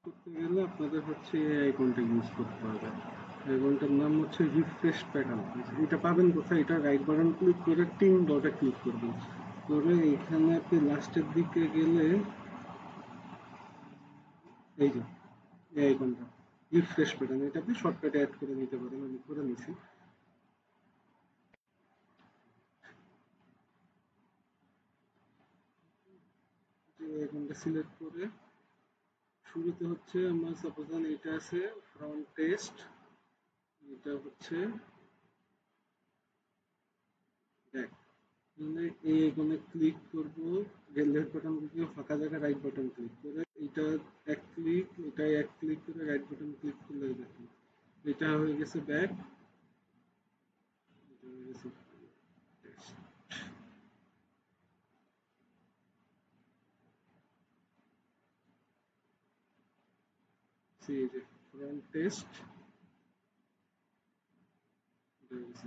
করতে গেলে আপনাদের হচ্ছে এই আইকনটা ইউজ করতে হবে। আইকনটার নাম হচ্ছে রিফ্রেশ প্যাটার্ন। এটা পাবেন কোথায়? এটা রাইট বাটন ক্লিক করে 3 ডটে ক্লিক করবেন, করে এখানে আপনি লাস্টের দিকে গেলে এই যে এই আইকনটা রিফ্রেশ প্যাটার্ন, এটা আপনি শর্টকাটে অ্যাড করে নিতে পারেন। আমি করে নিছি। যে আইকনটা সিলেক্ট করে শুরুতে হচ্ছে আমার সাপোজ এটা আছে ফ্রন্ট টেস্ট, এটা হচ্ছে ব্যাক। মানে এই আইকনে ক্লিক করব, লেফট বাটন ক্লিক ফাঁকা জায়গায় রাইট বাটন ক্লিক করে এটা এক ক্লিক, এটা এক ক্লিক করে রাইট বাটন ক্লিক করলে দেখুন এটা হয়ে গেছে ব্যাক, এটা হয়ে গেছে টেস্ট। এই যে ফ্রন্ট টেস্ট, এটা হয়ে গেছে